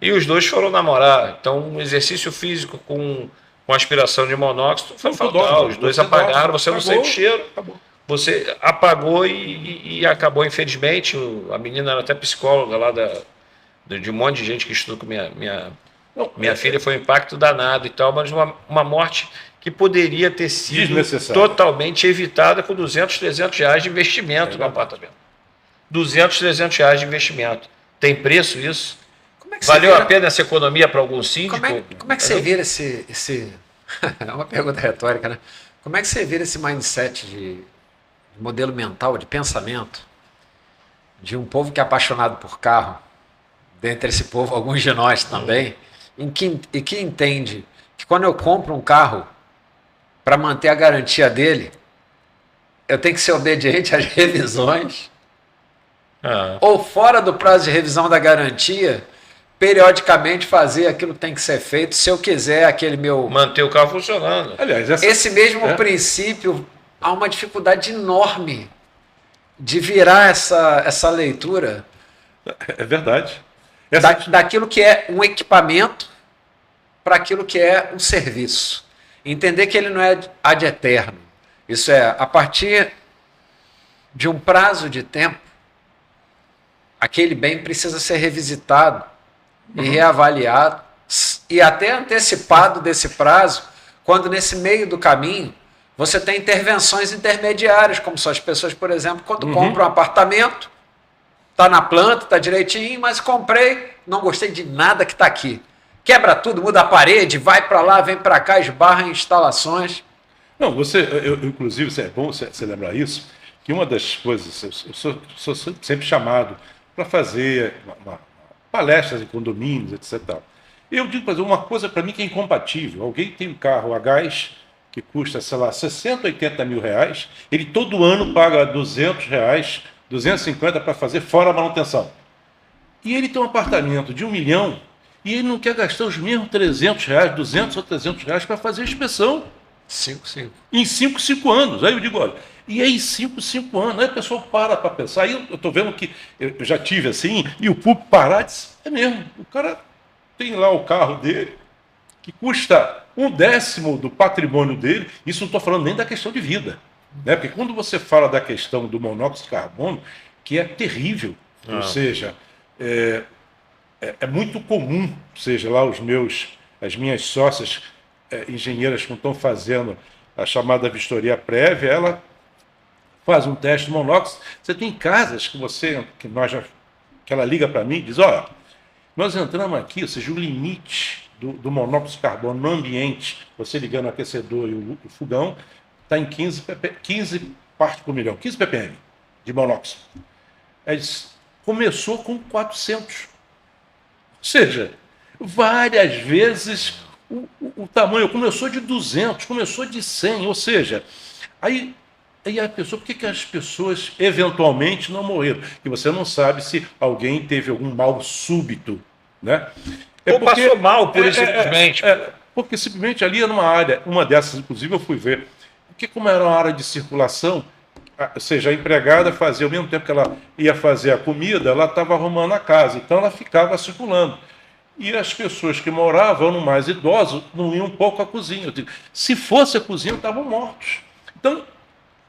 e os dois foram namorar. Então, um exercício físico com aspiração de monóxido foi fatal, os dois apagaram, você não sente cheiro, você apagou e acabou, infelizmente. A menina era até psicóloga lá de um monte de gente que estuda com minha filha, foi um impacto danado e tal, mas uma morte que poderia ter sido totalmente evitada com 200, 300 reais de investimento no apartamento. 200, 300 reais de investimento. Tem preço isso? Valeu a pena essa economia para algum síndico? Como é que você vira esse... É uma pergunta retórica, né? Como é que você vira esse mindset de modelo mental, de pensamento, de um povo que é apaixonado por carro, dentre esse povo, alguns de nós também, e que entende que quando eu compro um carro, para manter a garantia dele, eu tenho que ser obediente às revisões, ou fora do prazo de revisão da garantia, periodicamente fazer aquilo que tem que ser feito, se eu quiser aquele meu... Manter o carro funcionando. Aliás, esse mesmo princípio, há uma dificuldade enorme de virar essa leitura. É verdade. Daquilo que é um equipamento para aquilo que é um serviço. Entender que ele não é ad eterno. Isso é, a partir de um prazo de tempo, aquele bem precisa ser revisitado e reavaliado, e até antecipado desse prazo, quando nesse meio do caminho você tem intervenções intermediárias, como são as pessoas, por exemplo, quando compram um apartamento, está na planta, está direitinho, mas comprei, não gostei de nada que está aqui. Quebra tudo, muda a parede, vai para lá, vem para cá, esbarra em instalações. Não, inclusive, é bom você lembrar isso, que uma das coisas, eu sou sempre chamado para fazer palestras em condomínios, etc. Eu digo, fazer uma coisa para mim que é incompatível. Alguém tem um carro a gás que custa, sei lá, 60, 80 mil reais, ele todo ano paga 200 reais, 250 para fazer fora a manutenção. E ele tem um apartamento de 1 milhão e ele não quer gastar os mesmos 300 reais, 200 ou 300 reais para fazer a inspeção. 5 Em 5 anos. Aí eu digo, olha, e aí 5 anos. Aí o pessoal para pensar. Aí eu estou vendo que eu já tive assim, e o público parar e diz, é mesmo, o cara tem lá o carro dele, que custa 1/10 do patrimônio dele, isso não estou falando nem da questão de vida. Né? Porque quando você fala da questão do monóxido de carbono, que é terrível, ou seja, é muito comum, ou seja, lá as minhas sócias engenheiras que estão fazendo a chamada vistoria prévia, ela faz um teste de monóxido. Você tem casas que ela liga para mim e diz, olha, nós entramos aqui, ou seja, o limite do monóxido de carbono no ambiente, você ligando o aquecedor e o fogão, está em 15 partes por milhão, 15 ppm de monóxido. Começou com 400. Ou seja, várias vezes o tamanho começou de 200, começou de 100, ou seja, aí a pessoa, por que as pessoas eventualmente não morreram? Que você não sabe se alguém teve algum mal súbito, né? Ou passou mal, simplesmente. Porque simplesmente ali era uma área, uma dessas, inclusive eu fui ver, porque como era uma área de circulação, ou seja, a empregada fazia, ao mesmo tempo que ela ia fazer a comida, ela estava arrumando a casa, então ela ficava circulando. E as pessoas que moravam, no mais idosos, não iam um pouco à cozinha. Eu digo, se fosse a cozinha, estavam mortos. Então,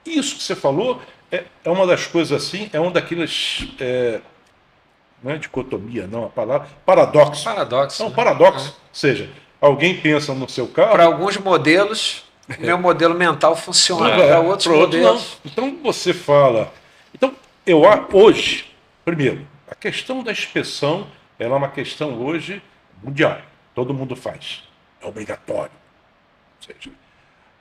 isso que você falou é uma das coisas assim, é uma daquelas... não é dicotomia, não, a palavra... Paradoxo. Paradoxo. É um paradoxo. Ou seja, alguém pensa no seu carro... Para alguns modelos, meu modelo mental funciona. Para outros modelos... Não. Então, você fala... Então, hoje, primeiro, a questão da inspeção... ela é uma questão hoje mundial. Todo mundo faz. É obrigatório. Ou seja,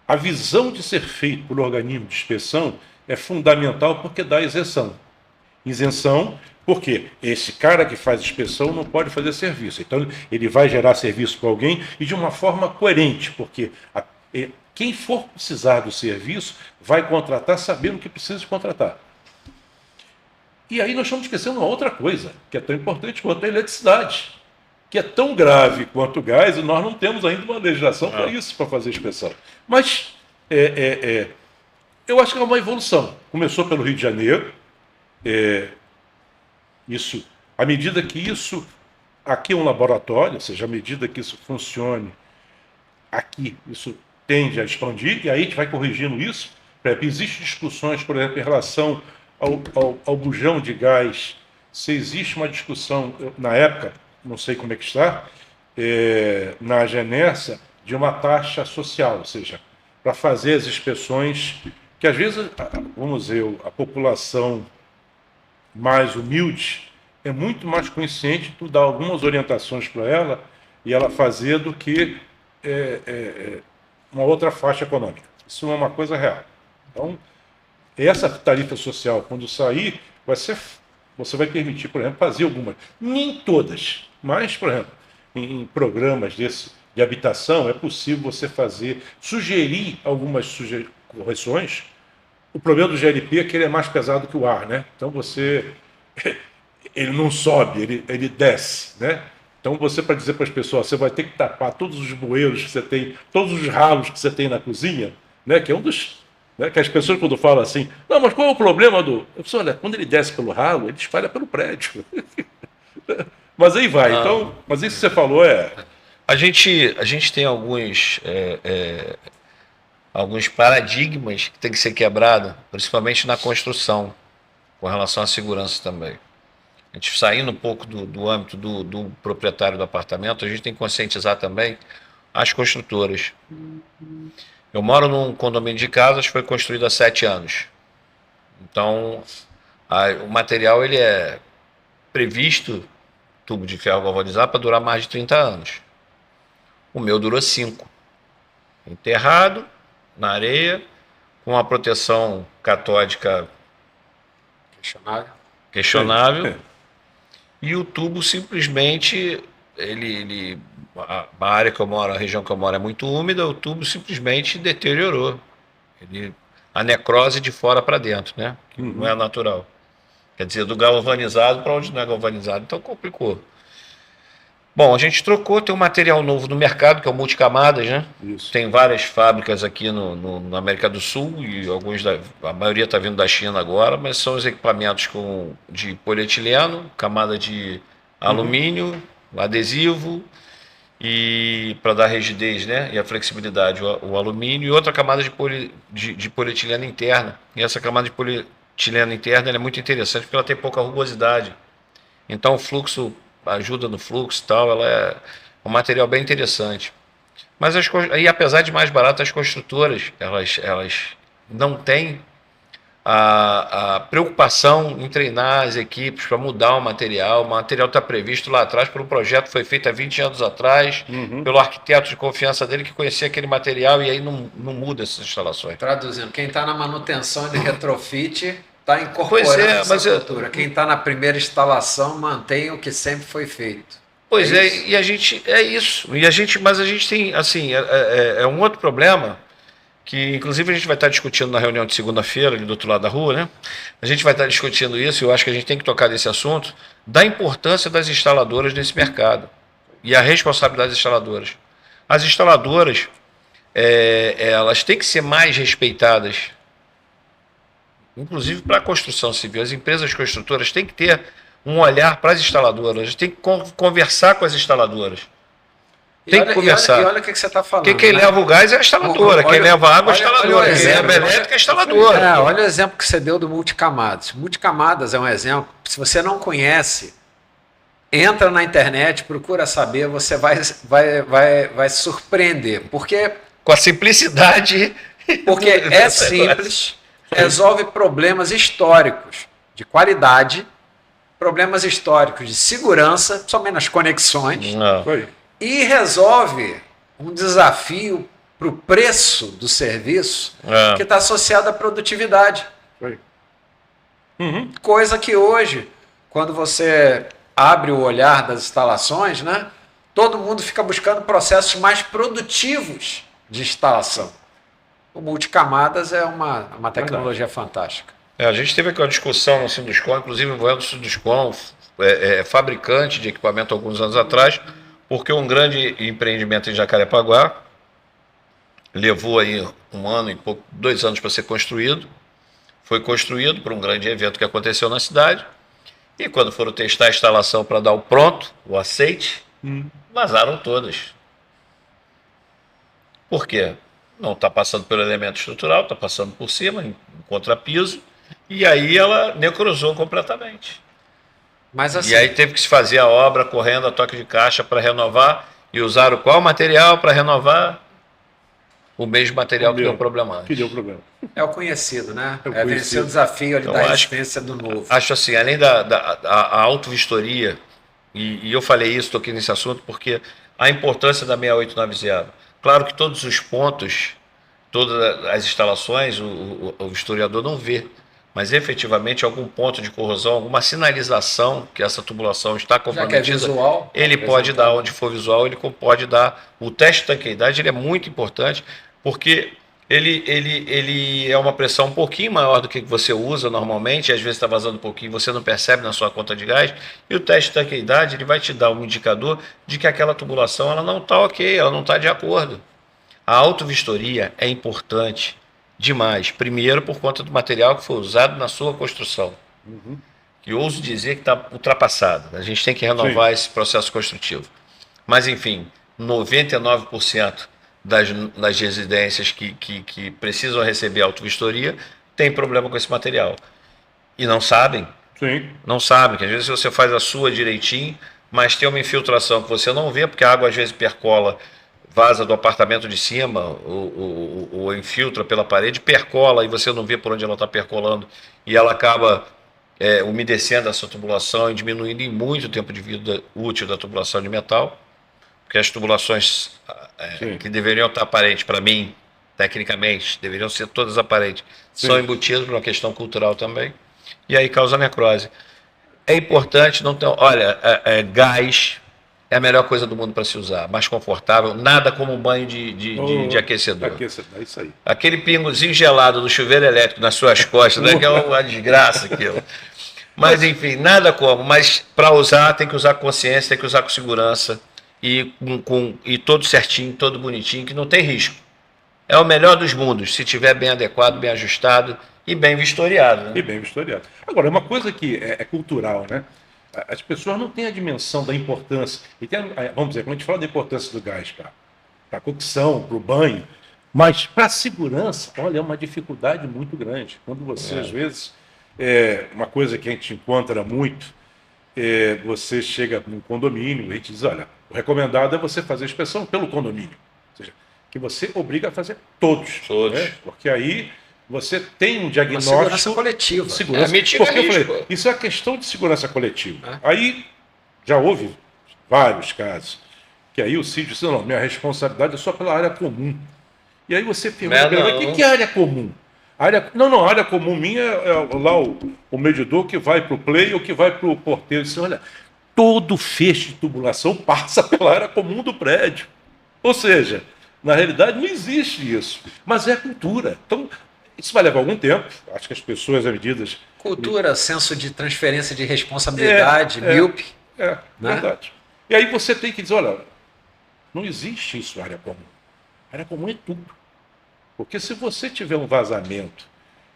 a visão de ser feito por organismo de inspeção é fundamental porque dá isenção. Isenção Por quê? Esse cara que faz inspeção não pode fazer serviço. Então, ele vai gerar serviço para alguém e de uma forma coerente, porque quem for precisar do serviço vai contratar sabendo que precisa contratar. E aí nós estamos esquecendo uma outra coisa, que é tão importante quanto a eletricidade, que é tão grave quanto o gás, e nós não temos ainda uma legislação para isso, para fazer inspeção. Mas eu acho que é uma evolução. Começou pelo Rio de Janeiro, isso, à medida que isso, aqui é um laboratório, ou seja, à medida que isso funcione, aqui isso tende a expandir, e aí a gente vai corrigindo isso. Existem discussões, por exemplo, em relação ao bujão de gás. Se existe uma discussão, na época, não sei como é que está, na AGENERSA, de uma taxa social, ou seja, para fazer as inspeções, que às vezes, vamos dizer, a população mais humilde é muito mais consciente, tu dá algumas orientações para ela e ela fazer do que uma outra faixa econômica. Isso é uma coisa real. Então, essa tarifa social, quando sair, você vai permitir, por exemplo, fazer algumas, nem todas, mas, por exemplo, em programas de habitação, é possível você sugerir algumas correções. O problema do GLP é que ele é mais pesado que o ar, né? Então ele não sobe, ele desce, né? Então para dizer para as pessoas, você vai ter que tapar todos os bueiros que você tem, todos os ralos que você tem na cozinha, né? Que é um dos... Né, que as pessoas quando falam assim, não, mas qual é o problema do... Eu falo, olha, quando ele desce pelo ralo, ele espalha pelo prédio. Mas aí vai. Então, mas isso que você falou A gente tem alguns paradigmas que tem que ser quebrado, principalmente na construção, com relação à segurança também. A gente saindo um pouco do âmbito do proprietário do apartamento, a gente tem que conscientizar também as construtoras. Eu moro num condomínio de casas que foi construído há 7 anos. Então, o material ele é previsto, tubo de ferro galvanizado, para durar mais de 30 anos. O meu durou 5. Enterrado, na areia, com a proteção catódica questionável. E o tubo simplesmente, a área que eu moro, a região que eu moro é muito úmida, o tubo simplesmente deteriorou. A necrose de fora para dentro, né? Que não é natural. Quer dizer, do galvanizado para onde não é galvanizado. Então complicou. Bom, a gente trocou, tem um material novo no mercado, que é o multicamadas, né? Isso. Tem várias fábricas aqui na América do Sul, e a maioria está vindo da China agora, mas são os equipamentos de polietileno, camada de alumínio, adesivo, e para dar rigidez, né? E a flexibilidade, o alumínio, e outra camada de polietileno interna. E essa camada de polietileno interna é muito interessante, porque ela tem pouca rugosidade. Então o fluxo ajuda no fluxo e tal, ela é um material bem interessante. Mas apesar de mais barato, as construtoras elas não têm a preocupação em treinar as equipes para mudar o material. O material está previsto lá atrás por um projeto que foi feito há 20 anos atrás, pelo arquiteto de confiança dele que conhecia aquele material, e aí não muda essas instalações. Traduzindo, quem está na manutenção de retrofit está incorporando essa cultura. Quem está na primeira instalação mantém o que sempre foi feito. Pois é, e a gente é isso. Mas a gente tem, assim, é um outro problema que, inclusive, a gente vai estar discutindo na reunião de segunda-feira, ali do outro lado da rua, né? A gente vai estar discutindo isso, e eu acho que a gente tem que tocar nesse assunto, da importância das instaladoras nesse mercado e a responsabilidade das instaladoras. As instaladoras, elas têm que ser mais respeitadas, inclusive para a construção civil. As empresas construtoras têm que ter um olhar para as instaladoras, têm que conversar com as instaladoras. Tem que conversar. E olha o que você está falando. Porque quem leva o gás é a instaladora, quem leva a água é a instaladora, quem leva a elétrica é a instaladora. Olha o exemplo que você deu do multicamadas. Multicamadas é um exemplo. Se você não conhece, entra na internet, procura saber, você vai se surpreender. Com a simplicidade. Porque é simples, resolve problemas históricos de qualidade, problemas históricos de segurança, somente nas conexões. E resolve um desafio para o preço do serviço que está associado à produtividade. Coisa que hoje, quando você abre o olhar das instalações, né, todo mundo fica buscando processos mais produtivos de instalação. O multicamadas é uma tecnologia fantástica. A gente teve aqui uma discussão no Sinduscom, inclusive envolvendo o Sinduscom, fabricante de equipamento alguns anos atrás, porque um grande empreendimento em Jacarepaguá levou aí 1 ano e pouco, 2 anos para ser construído. Foi construído por um grande evento que aconteceu na cidade. E quando foram testar a instalação para dar o pronto, o aceite, vazaram todas. Por quê? Não está passando pelo elemento estrutural, está passando por cima, em contrapiso, e aí ela necrosou completamente. Mas assim, E aí teve que se fazer a obra correndo a toque de caixa para renovar, e usaram qual material para renovar? O mesmo material que deu problema antes. Que deu problema. é o conhecido, né? É o vencer conhecido. o desafio ali Então, da acho- resistência do novo. Acho assim, além da autovistoria, e eu falei isso, estou aqui nesse assunto, porque a importância da 6890. Claro que todos os pontos, todas as instalações, o historiador não vê, mas efetivamente algum ponto de corrosão, alguma sinalização que essa tubulação está Já que é comprometida, visual, ele pode dar, onde for visual, ele pode dar. O teste de tanqueidade ele é muito importante, porque ele é uma pressão um pouquinho maior do que você usa normalmente, e às vezes está vazando um pouquinho, você não percebe na sua conta de gás, e o teste de tanqueidade ele vai te dar um indicador de que aquela tubulação ela não está ok, ela não está de acordo. A autovistoria é importante demais, primeiro por conta do material que foi usado na sua construção, que ouso dizer que está ultrapassado, a gente tem que renovar esse processo construtivo. Mas enfim, 99% das residências que precisam receber autovistoria tem problema com esse material. E não sabem. Sim. Não sabem, que às vezes você faz a sua direitinho, mas tem uma infiltração que você não vê, porque a água às vezes percola, vaza do apartamento de cima, ou infiltra pela parede, percola e você não vê por onde ela está percolando, e ela acaba umedecendo essa tubulação e diminuindo em muito o tempo de vida útil da tubulação de metal. Porque as tubulações que deveriam estar aparentes, para mim, tecnicamente, deveriam ser todas aparentes, são embutidas por uma questão cultural também, e aí causa necrose. É importante não ter. Olha, gás é a melhor coisa do mundo para se usar, mais confortável, nada como um banho de aquecedor. É isso aí. Aquele pingozinho gelado do chuveiro elétrico nas suas costas, né, que é uma desgraça aquilo. Mas, enfim, nada como. Mas para usar, tem que usar com consciência, tem que usar com segurança. E todo certinho, todo bonitinho, que não tem risco. É o melhor dos mundos, se tiver bem adequado, bem ajustado e bem vistoriado. Né? E bem vistoriado. Agora, uma coisa que é cultural, né? As pessoas não têm a dimensão da importância. E vamos dizer, quando a gente fala da importância do gás para a cocção, para o banho, mas para a segurança, olha, é uma dificuldade muito grande. Quando você, às vezes, uma coisa que a gente encontra muito, você chega num condomínio e a gente diz, olha, o recomendado é você fazer a inspeção pelo condomínio. Ou seja, que você obriga a fazer todos. Todos. Né? Porque aí você tem um diagnóstico... segurança coletiva. Segurança, mitiga porque eu risco. falei, isso é uma questão de segurança coletiva. Aí já houve vários casos que aí o síndico disse, não, minha responsabilidade é só pela área comum. E aí você pergunta, mas o que é área comum? A área comum minha é lá o medidor que vai para o play ou que vai para o porteiro. Disse, olha, todo feixe de tubulação passa pela área comum do prédio. Ou seja, na realidade não existe isso, mas é cultura. Então, isso vai levar algum tempo. Acho que as pessoas, à medida... Cultura, senso de transferência de responsabilidade, míope. né? Verdade. E aí você tem que dizer, olha, não existe isso, área comum. Área comum é tudo. Porque se você tiver um vazamento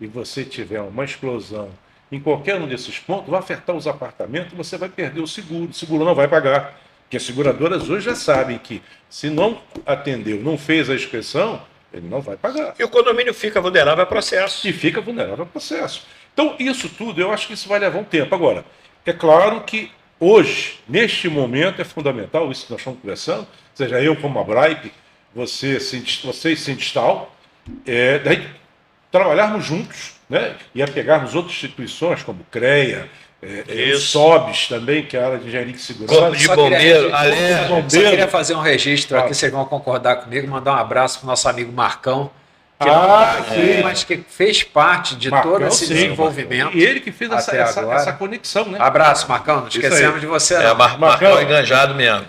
e você tiver uma explosão em qualquer um desses pontos, vai afetar os apartamentos e você vai perder o seguro. O seguro não vai pagar. Porque as seguradoras hoje já sabem que se não atendeu, não fez a inspeção, ele não vai pagar. E o condomínio fica vulnerável a processo. E fica vulnerável ao processo. Então, isso tudo, eu acho que isso vai levar um tempo. Agora, é claro que hoje, neste momento, é fundamental, isso que nós estamos conversando, seja eu como a Braip, vocês Sindistal, daí trabalharmos juntos, né? E a pegarmos outras instituições como CREA, o SOBS também, que é a área de engenharia de segurança. Corpo de bombeiro, Só queria fazer um registro aqui, vocês vão concordar comigo, mandar um abraço para o nosso amigo Marcão, que não tá Ah, aqui, sim. mas que fez parte de todo Marcão, esse sim, desenvolvimento. E ele que fez até agora. essa conexão, né? Abraço, Marcão. Não Isso esquecemos aí. de você, É, não. Marcão enganjado mesmo.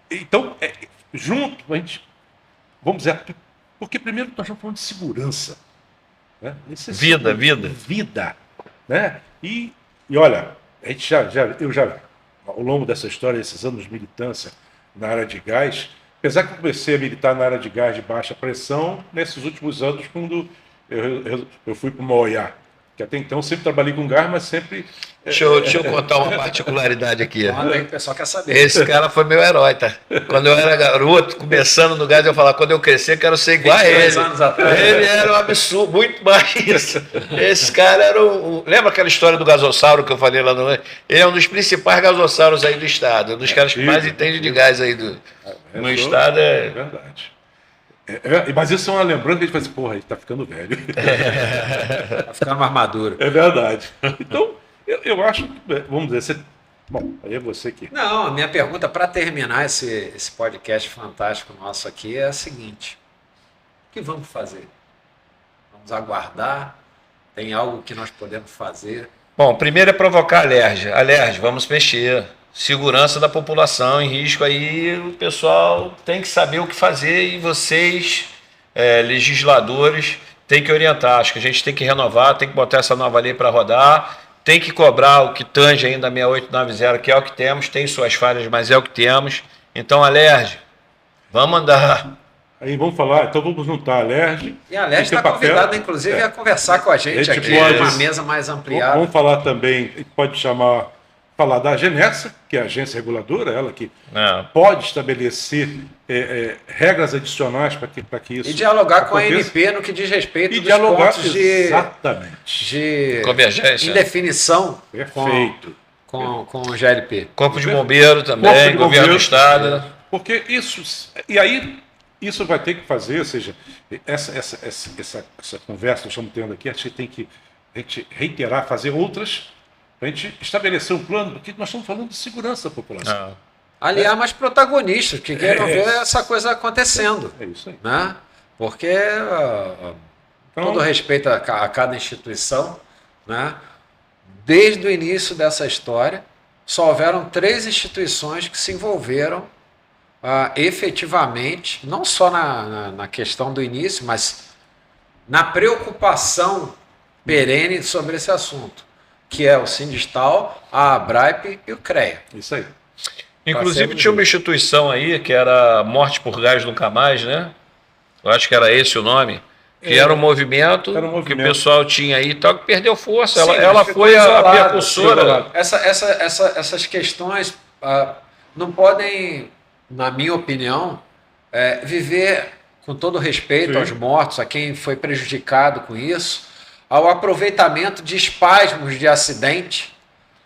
Então, junto, a gente, vamos dizer, porque primeiro nós estamos falando de segurança. Né? Vida. Vida. Né? E olha, a gente eu já, ao longo dessa história, esses anos de militância na área de gás, apesar que eu comecei a militar na área de gás de baixa pressão, nesses últimos anos, quando eu fui para o Moiá, que até então sempre trabalhei com gás, mas sempre... Deixa eu contar uma particularidade aqui. Manda aí que o pessoal quer saber. Esse cara foi meu herói, tá? Quando eu era garoto, começando no gás, eu falava, quando eu crescer, quero ser igual a 22 ele. anos atrás. Ele era um absurdo, muito mais. Esse cara era Lembra aquela história do gasossauro que eu falei lá no... Ele é um dos principais gasossauros aí do estado, um dos caras que mais entende de gás aí no estado. É verdade. Mas isso é uma lembrança que a gente fala assim, porra, a gente tá ficando velho. Tá ficando mais maduro. É verdade. Então, eu acho que, vamos dizer, bom, aí é você que... Não, a minha pergunta para terminar esse podcast fantástico nosso aqui é a seguinte: o que vamos fazer? Vamos aguardar? Tem algo que nós podemos fazer? Bom, primeiro é provocar alergia. Alergia, vamos mexer. Segurança da população em risco aí, o pessoal tem que saber o que fazer e vocês, legisladores, tem que orientar. Acho que a gente tem que renovar, tem que botar essa nova lei para rodar, tem que cobrar o que tange ainda a 6890, que é o que temos, tem suas falhas, mas é o que temos. Então, alergia, vamos andar. Aí vamos falar, então vamos juntar a Alerj. E a Alerj está convidada, inclusive, a conversar com a gente aqui, numa mesa mais ampliada. Vamos falar também, pode falar da Agenersa, que é a agência reguladora, ela que pode estabelecer regras adicionais para que isso e dialogar aconteça. Com a ANP no que diz respeito e dos dialogar pontos de convergência, indefinição. Perfeito. Com o GLP. Corpo de Bombeiro também, governo do Estado. Porque isso... E aí, isso vai ter que fazer, ou seja, essa conversa que nós estamos tendo aqui, a gente tem que reiterar, fazer outras, para a gente estabelecer um plano, porque nós estamos falando de segurança da população. Aliar mais protagonistas, que queiram ver essa coisa acontecendo. É isso aí. Né? Porque, todo respeito a cada instituição, né? Desde o início dessa história, só houveram 3 instituições que se envolveram efetivamente, não só na questão do início, mas na preocupação perene sobre esse assunto, que é o Sindistal, a Abraipe e o CREA. Isso aí. Inclusive tinha uma instituição aí que era Morte por Gás Nunca Mais, né? Eu acho que era esse o nome. Que era um movimento que o pessoal tinha aí e tal, que perdeu força. Sim, ela foi a precursora. Essas questões não podem, na minha opinião, viver, com todo respeito aos mortos, a quem foi prejudicado com isso, ao aproveitamento de espasmos de acidente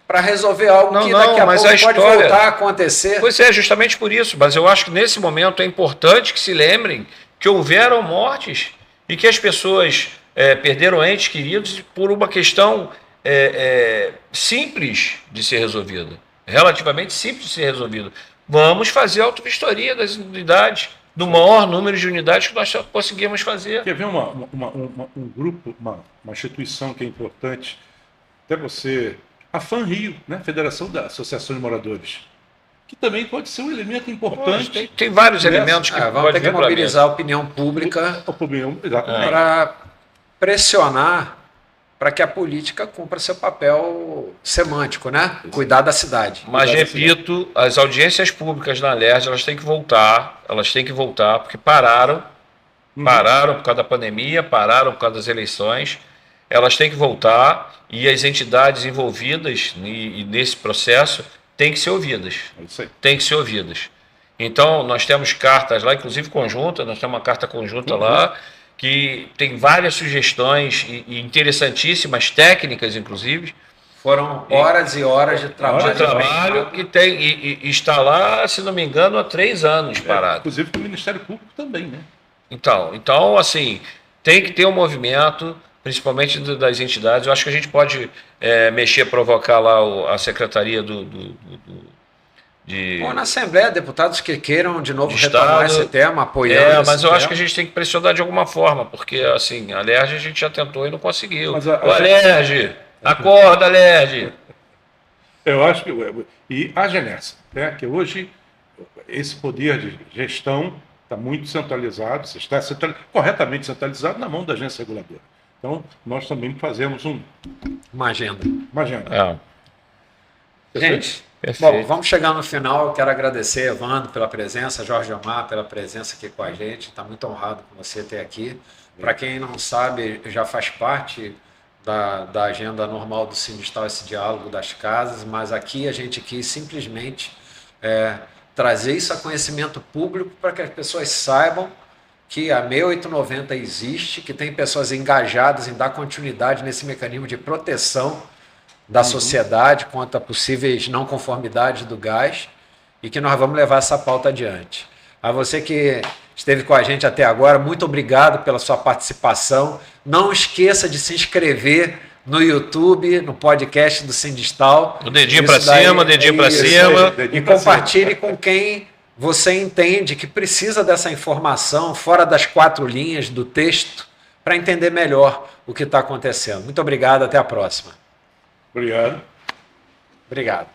para resolver algo que daqui a pouco pode voltar a acontecer. Pois é, justamente por isso. Mas eu acho que nesse momento é importante que se lembrem que houveram mortes e que as pessoas perderam entes queridos por uma questão simples de ser resolvida, relativamente simples de ser resolvida. Vamos fazer a autovistoria das unidades, do maior número de unidades que nós conseguimos fazer. Quer ver um grupo, uma instituição que é importante, até você, a FANRIO, né? Federação da Associação de Moradores, que também pode ser um elemento importante. Tem vários elementos que vamos ter que mobilizar a opinião pública para pressionar para que a política cumpra seu papel semântico, né? Cuidar da cidade. Mas repito, as audiências públicas na Alerj, elas têm que voltar, porque pararam por causa da pandemia, pararam por causa das eleições, elas têm que voltar e as entidades envolvidas nesse processo têm que ser ouvidas. Tem que ser ouvidas. Então, nós temos cartas lá, inclusive conjunta, nós temos uma carta conjunta lá, que tem várias sugestões e interessantíssimas, técnicas, inclusive. Foram horas e horas de trabalho. Que tem, e está lá, se não me engano, há 3 anos parado. Inclusive com o Ministério Público também, né? Então, assim, tem que ter um movimento, principalmente das entidades. Eu acho que a gente pode provocar lá a Secretaria de Ou na Assembleia, deputados que queiram de novo de retomar Estado. esse tema, apoiando Mas esse eu acho tema. que a gente tem que pressionar de alguma forma, porque assim, a LERJ a gente já tentou e não conseguiu. Mas Ô, LERJ, acorda, LERJ. Eu acho que. E a Genessa, né, que hoje esse poder de gestão está muito centralizado, está corretamente centralizado na mão da agência reguladora. Então, nós também fazemos Uma agenda. uma agenda. Gente, Perfeito. bom, vamos chegar no final. Eu quero agradecer, Evandro, pela presença, Jorge Omar, pela presença aqui com a gente. Está muito honrado com você ter aqui. Para quem não sabe, já faz parte da agenda normal do Sindistal esse diálogo das casas, mas aqui a gente quis simplesmente trazer isso a conhecimento público para que as pessoas saibam que a 6890 existe, que tem pessoas engajadas em dar continuidade nesse mecanismo de proteção da sociedade contra possíveis não conformidades do gás e que nós vamos levar essa pauta adiante. A você que esteve com a gente até agora, muito obrigado pela sua participação. Não esqueça de se inscrever no YouTube, no podcast do Sindistal. O dedinho para cima, dedinho para cima. E compartilhe com quem você entende que precisa dessa informação fora das 4 linhas do texto para entender melhor o que está acontecendo. Muito obrigado, até a próxima. Obrigado. Obrigado.